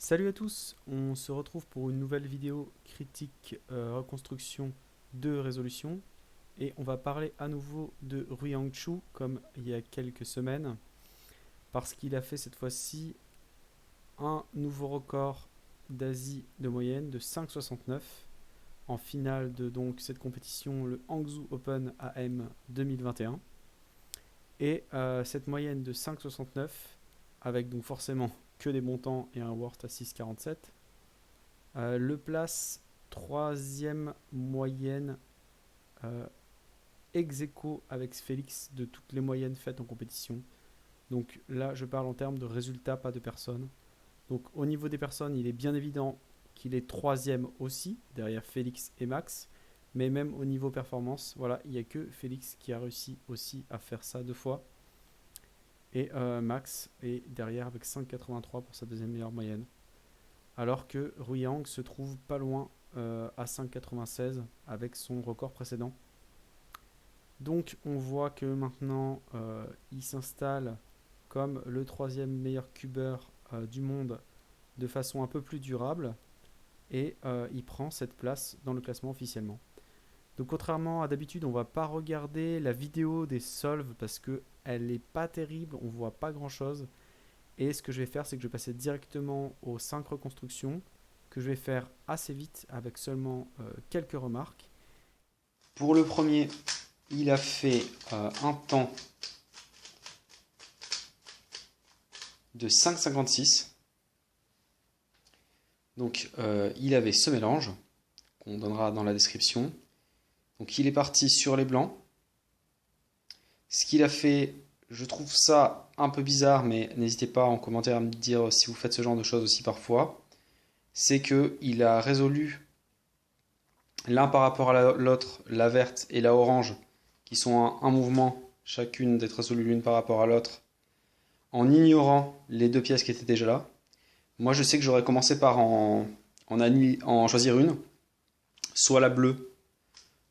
Salut à tous, on se retrouve pour une nouvelle vidéo critique reconstruction de résolution et on va parler à nouveau de Rui Hangchu comme il y a quelques semaines parce qu'il a fait cette fois-ci un nouveau record d'Asie de moyenne de 5,69 en finale de donc cette compétition, le Hangzhou Open AM 2021. Et cette moyenne de 5,69 avec donc forcément que des montants et un worth à 6,47 le place troisième moyenne ex aequo avec Félix de toutes les moyennes faites en compétition. Donc là, je parle en termes de résultats, pas de personnes. Donc au niveau des personnes, il est bien évident qu'il est troisième aussi, derrière Félix et Max. Mais même au niveau performance, voilà, il n'y a que Félix qui a réussi aussi à faire ça 2 fois. Et Max est derrière avec 5,83 pour sa deuxième meilleure moyenne. Alors que Rui Hang se trouve pas loin à 5,96 avec son record précédent. Donc on voit que maintenant il s'installe comme le troisième meilleur cubeur du monde de façon un peu plus durable et il prend cette place dans le classement officiellement. Donc contrairement à d'habitude, on va pas regarder la vidéo des solves parce que elle n'est pas terrible, on voit pas grand chose. Et ce que je vais faire, c'est que je vais passer directement aux 5 reconstructions que je vais faire assez vite avec seulement quelques remarques. Pour le premier, il a fait un temps de 5,56. Donc il avait ce mélange qu'on donnera dans la description. Donc il est parti sur les blancs. Ce qu'il a fait, je trouve ça un peu bizarre, mais n'hésitez pas en commentaire à me dire si vous faites ce genre de choses aussi parfois. C'est qu'il a résolu l'un par rapport à l'autre, la verte et la orange, qui sont un mouvement, chacune d'être résolues l'une par rapport à l'autre, en ignorant les deux pièces qui étaient déjà là. Moi je sais que j'aurais commencé par en choisir une, soit la bleue,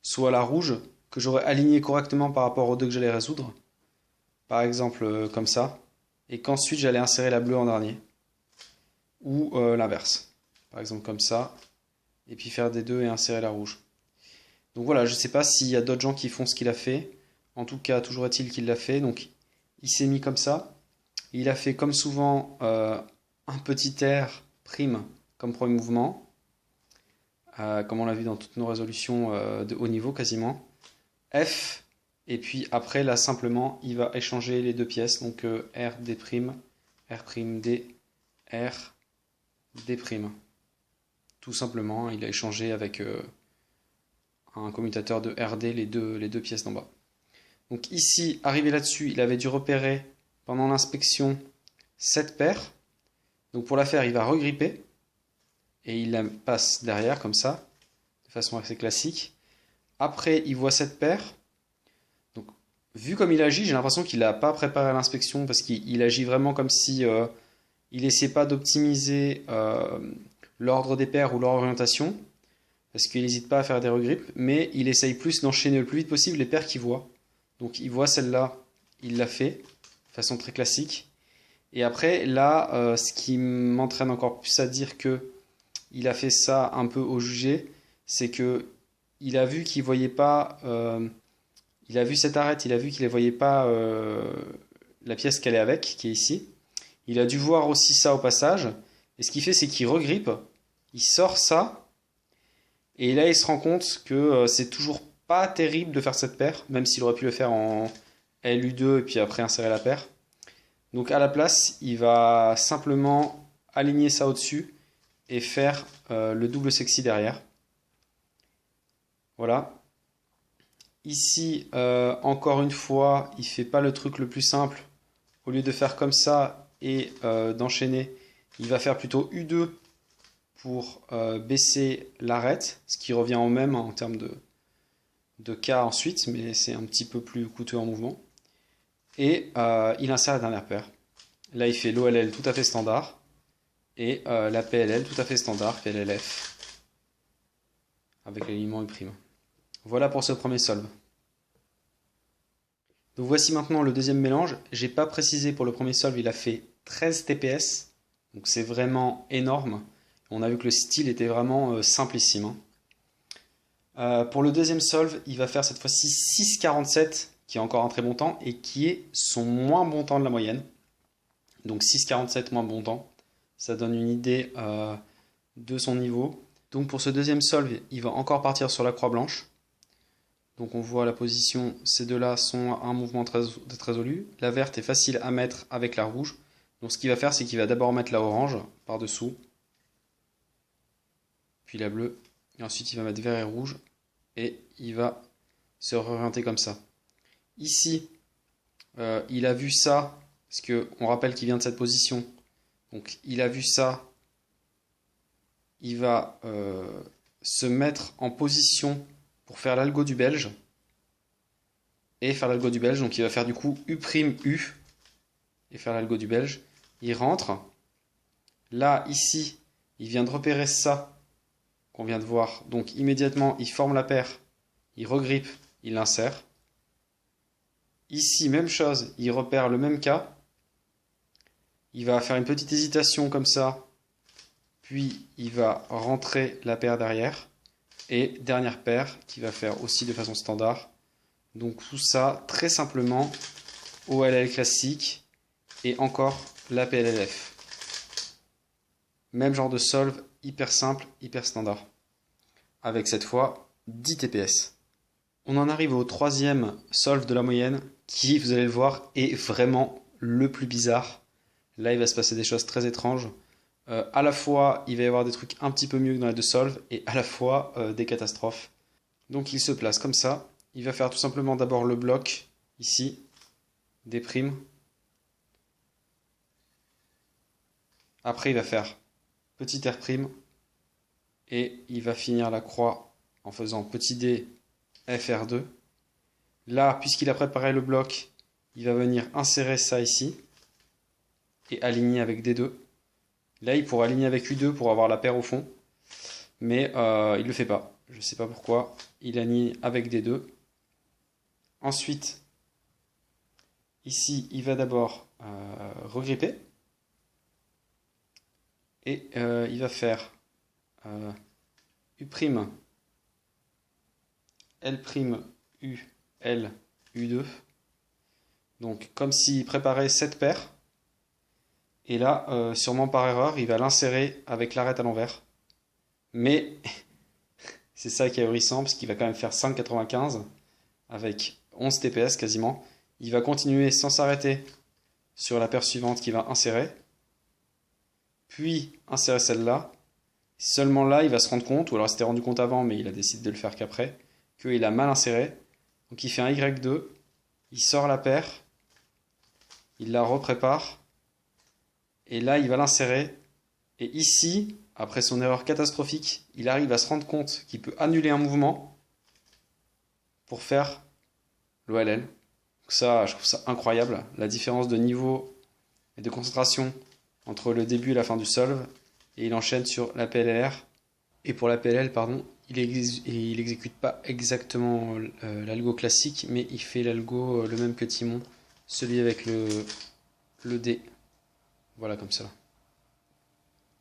soit la rouge, que j'aurais aligné correctement par rapport aux deux que j'allais résoudre, par exemple comme ça, et qu'ensuite j'allais insérer la bleue en dernier, ou l'inverse, par exemple comme ça, et puis faire des deux et insérer la rouge. Donc voilà, je ne sais pas s'il y a d'autres gens qui font ce qu'il a fait, en tout cas toujours est-il qu'il l'a fait, donc il s'est mis comme ça, il a fait comme souvent un petit R prime comme premier mouvement, comme on l'a vu dans toutes nos résolutions de haut niveau quasiment, F, et puis après là simplement il va échanger les deux pièces, donc R, D', R', D, R, D'. Tout simplement, il a échangé avec un commutateur de RD les deux pièces d'en bas. Donc ici, arrivé là-dessus, il avait dû repérer pendant l'inspection cette paire. Donc pour la faire, il va regripper et il la passe derrière comme ça, de façon assez classique. Après, il voit cette paire. Donc, vu comme il agit, j'ai l'impression qu'il n'a pas préparé l'inspection parce qu'il agit vraiment comme si il n'essayait pas d'optimiser l'ordre des paires ou leur orientation, parce qu'il n'hésite pas à faire des regrippes, mais il essaye plus d'enchaîner le plus vite possible les paires qu'il voit. Donc il voit celle-là, il l'a fait, de façon très classique. Et après, là, ce qui m'entraîne encore plus à dire que il a fait ça un peu au jugé, c'est que il a vu qu'il voyait pas, il a vu cette arête, il a vu qu'il ne voyait pas la pièce qu'elle est avec, qui est ici. Il a dû voir aussi ça au passage, et ce qu'il fait, c'est qu'il regrippe, il sort ça, et là il se rend compte que c'est toujours pas terrible de faire cette paire, même s'il aurait pu le faire en LU2 et puis après insérer la paire. Donc à la place, il va simplement aligner ça au-dessus et faire le double sexy derrière. Voilà. Ici, encore une fois, il fait pas le truc le plus simple. Au lieu de faire comme ça et d'enchaîner, il va faire plutôt U2 pour baisser l'arête, ce qui revient au même en termes de cas ensuite, mais c'est un petit peu plus coûteux en mouvement. Et il insère la dernière paire. Là, il fait l'OLL tout à fait standard et la PLL tout à fait standard, PLLF, avec l'alignement U'. Voilà pour ce premier solve. Donc voici maintenant le deuxième mélange. J'ai pas précisé pour le premier solve, il a fait 13 TPS, Donc c'est vraiment énorme. On a vu que le style était vraiment simplissime, hein. Pour le deuxième solve, il va faire cette fois-ci 6,47, qui est encore un très bon temps, et qui est son moins bon temps de la moyenne. Donc 6,47 moins bon temps, ça donne une idée de son niveau. Donc pour ce deuxième solve, il va encore partir sur la croix blanche. Donc on voit la position, ces deux-là sont un mouvement très résolu. La verte est facile à mettre avec la rouge. Donc ce qu'il va faire, c'est qu'il va d'abord mettre la orange par-dessous, puis la bleue, et ensuite il va mettre vert et rouge, et il va se réorienter comme ça. Ici, il a vu ça, parce qu'on rappelle qu'il vient de cette position, donc il a vu ça, il va se mettre en position pour faire l'algo du belge, et faire l'algo du belge, donc il va faire du coup U', et faire l'algo du belge. Il rentre, là, ici, il vient de repérer ça, qu'on vient de voir, donc immédiatement, il forme la paire, il regrippe, il l'insère. Ici, même chose, il repère le même cas, il va faire une petite hésitation comme ça, puis il va rentrer la paire derrière, et dernière paire qu'il va faire aussi de façon standard. Donc tout ça très simplement OLL classique et encore la PLLF. Même genre de solve, hyper simple, hyper standard. Avec cette fois 10 TPS. On en arrive au troisième solve de la moyenne qui, vous allez le voir, est vraiment le plus bizarre. Là, il va se passer des choses très étranges. À la fois, il va y avoir des trucs un petit peu mieux que dans les deux solves et à la fois des catastrophes. Donc il se place comme ça. Il va faire tout simplement d'abord le bloc, ici, des primes. Après, il va faire petit R', et il va finir la croix en faisant petit D, FR2. Là, puisqu'il a préparé le bloc, il va venir insérer ça ici, et aligner avec D2. Là, il pourra aligner avec U2 pour avoir la paire au fond, mais il ne le fait pas. Je ne sais pas pourquoi. Il aligne avec D2. Ensuite, ici, il va d'abord regripper. Et il va faire U', L', U, L, U2. Donc comme s'il préparait cette paire. Et là, sûrement par erreur, il va l'insérer avec l'arête à l'envers. Mais c'est ça qui est ahurissant, parce qu'il va quand même faire 5,95 avec 11 TPS quasiment. Il va continuer sans s'arrêter sur la paire suivante qu'il va insérer. Puis insérer celle-là. Seulement là, il va se rendre compte, ou alors il s'était rendu compte avant, mais il a décidé de le faire qu'après, qu'il a mal inséré. Donc il fait un Y2, il sort la paire, il la reprépare, et là il va l'insérer. Et ici, après son erreur catastrophique, il arrive à se rendre compte qu'il peut annuler un mouvement pour faire l'OLL. Ça, je trouve ça incroyable, la différence de niveau et de concentration entre le début et la fin du solve, et il enchaîne sur la PLR. Et pour la PLL, pardon, il exécute pas exactement l'algo classique, mais il fait l'algo le même que Timon, celui avec le D. Voilà, comme ça.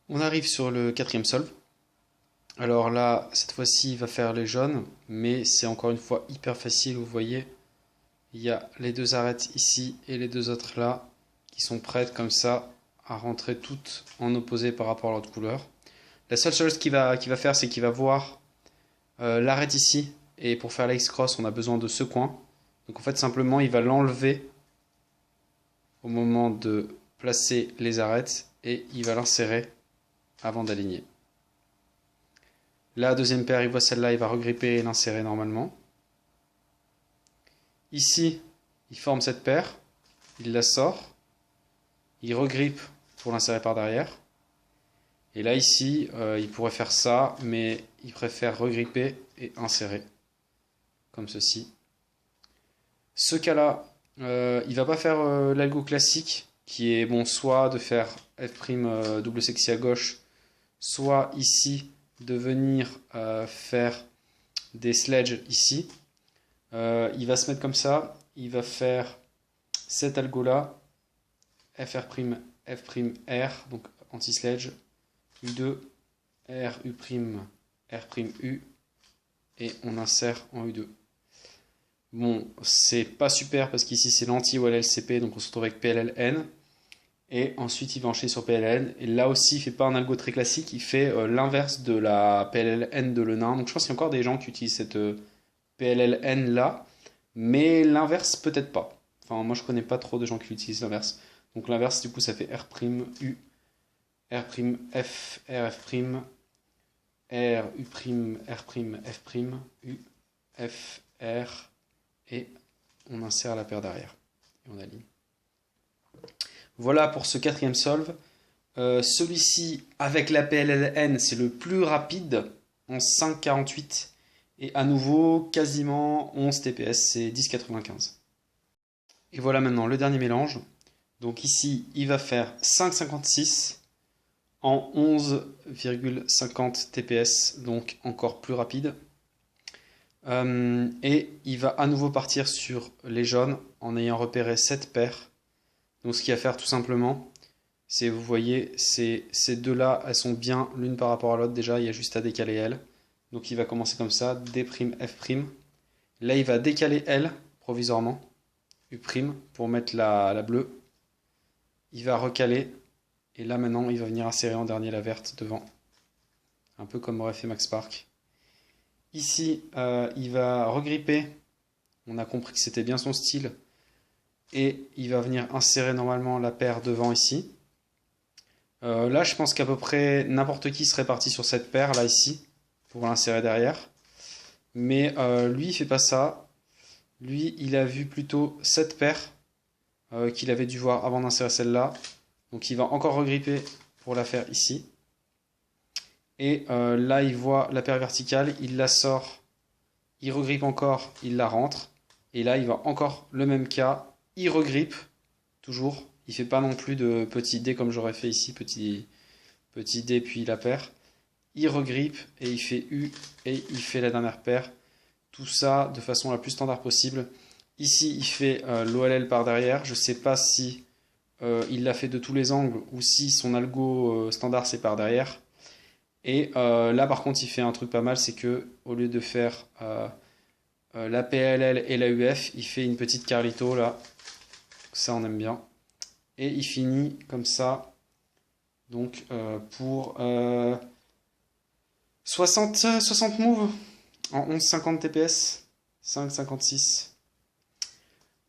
On arrive sur le quatrième solve. Alors là, cette fois-ci, il va faire les jaunes, mais c'est encore une fois hyper facile, vous voyez. Il y a les deux arêtes ici et les deux autres là, qui sont prêtes comme ça à rentrer toutes en opposé par rapport à l'autre couleur. La seule chose qu'il va faire, c'est qu'il va voir l'arête ici, et pour faire l'X-cross, on a besoin de ce coin. Donc en fait, simplement, il va l'enlever au moment de placer les arêtes, et il va l'insérer avant d'aligner. La deuxième paire, il voit celle-là, il va regripper et l'insérer normalement. Ici, il forme cette paire, il la sort, il regrippe pour l'insérer par derrière. Et là, ici, il pourrait faire ça, mais il préfère regripper et insérer, comme ceci. Ce cas-là, il ne va pas faire l'algo classique, qui est bon, soit de faire F' double sexy à gauche, soit ici, de venir faire des sledges ici. Il va se mettre comme ça, il va faire cet algo-là, F'r', F', R, donc anti-sledge, U2, R, U', R', U, et on insère en U2. Bon, c'est pas super parce qu'ici c'est l'anti-OLLCP, donc on se retrouve avec PLLN. Et ensuite il va enchaîner sur PLLN. Et là aussi il fait pas un algo très classique, il fait l'inverse de la PLLN de l'E9. Donc je pense qu'il y a encore des gens qui utilisent cette PLLN là, mais l'inverse peut-être pas. Enfin moi je connais pas trop de gens qui utilisent l'inverse. Donc l'inverse du coup ça fait R', U, R', F, RF', R, U', R', F', U, F, R, et on insère la paire derrière. Et on aligne. Voilà pour ce quatrième solve. Celui-ci, avec la PLLN, c'est le plus rapide, en 5,48. Et à nouveau, quasiment 11 TPS, c'est 10,95. Et voilà maintenant le dernier mélange. Donc ici, il va faire 5,56 en 11,50 TPS, donc encore plus rapide. Et il va à nouveau partir sur les jaunes en ayant repéré 7 paires. Donc ce qu'il va faire tout simplement, c'est, vous voyez, ces deux-là, elles sont bien l'une par rapport à l'autre déjà, il y a juste à décaler elles. Donc il va commencer comme ça, D', F'. Là il va décaler L provisoirement, U' pour mettre la bleue. Il va recaler, et là maintenant il va venir insérer en dernier la verte devant. Un peu comme aurait fait Max Park. Ici, il va regripper, on a compris que c'était bien son style, et il va venir insérer normalement la paire devant ici. Là, je pense qu'à peu près n'importe qui serait parti sur cette paire, là, ici, pour l'insérer derrière. Mais lui, il fait pas ça. Lui, il a vu plutôt cette paire qu'il avait dû voir avant d'insérer celle-là. Donc il va encore regripper pour la faire ici. Et là, il voit la paire verticale, il la sort, il regrippe encore, il la rentre. Et là, il va encore le même cas, il regrippe, toujours. Il ne fait pas non plus de petit dé comme j'aurais fait ici, petit dé puis la paire. Il regrippe et il fait U et il fait la dernière paire. Tout ça de façon la plus standard possible. Ici, il fait l'OLL par derrière. Je ne sais pas si il l'a fait de tous les angles ou si son algo standard c'est par derrière. Et là par contre il fait un truc pas mal, c'est que au lieu de faire la PLL et la UF, il fait une petite Carlito là, ça on aime bien, et il finit comme ça, donc pour 60 moves en 11,50 TPS, 5,56.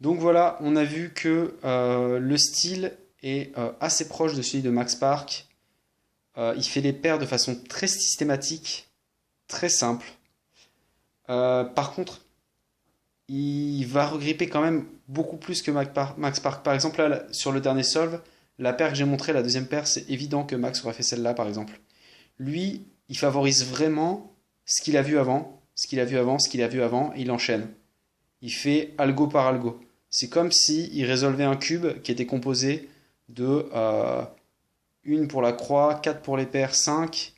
Donc voilà, on a vu que le style est assez proche de celui de Max Park. Il fait les paires de façon très systématique, très simple. Par contre, il va regripper quand même beaucoup plus que Max Park. Par exemple, là, sur le dernier solve, la paire que j'ai montrée, la deuxième paire, c'est évident que Max aurait fait celle-là, par exemple. Lui, il favorise vraiment ce qu'il a vu avant, ce qu'il a vu avant, ce qu'il a vu avant, et il enchaîne. Il fait algo par algo. C'est comme s'il résolvait un cube qui était composé de 1 pour la croix, 4 pour les paires, 5,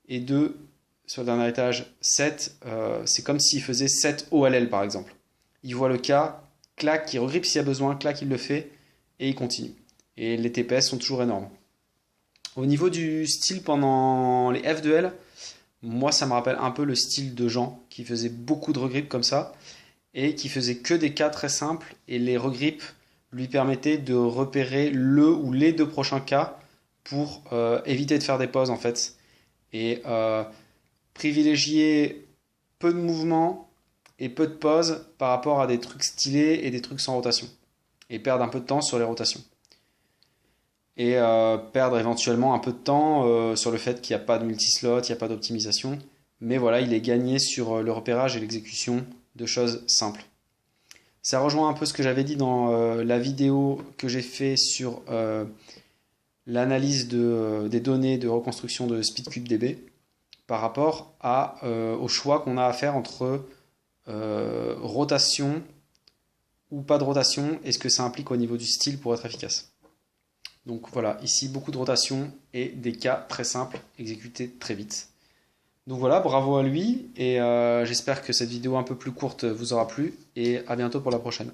et 2 sur le dernier étage, 7. C'est comme s'il faisait 7 OLL par exemple. Il voit le cas, clac, il regrippe s'il y a besoin, clac, il le fait, et il continue. Et les TPS sont toujours énormes. Au niveau du style pendant les F de L, moi ça me rappelle un peu le style de Jean, qui faisait beaucoup de regrippes comme ça, et qui faisait que des cas très simples, et les regrippes lui permettaient de repérer le ou les deux prochains cas pour éviter de faire des pauses en fait. Et privilégier peu de mouvements et peu de pauses par rapport à des trucs stylés et des trucs sans rotation. Et perdre un peu de temps sur les rotations. Et perdre éventuellement un peu de temps sur le fait qu'il n'y a pas de multislot, il n'y a pas d'optimisation. Mais voilà, il est gagné sur le repérage et l'exécution de choses simples. Ça rejoint un peu ce que j'avais dit dans la vidéo que j'ai fait sur l'analyse des données de reconstruction de SpeedCubeDB par rapport au choix qu'on a à faire entre rotation ou pas de rotation et ce que ça implique au niveau du style pour être efficace. Donc voilà, ici beaucoup de rotation et des cas très simples exécutés très vite. Donc voilà, bravo à lui et j'espère que cette vidéo un peu plus courte vous aura plu et à bientôt pour la prochaine.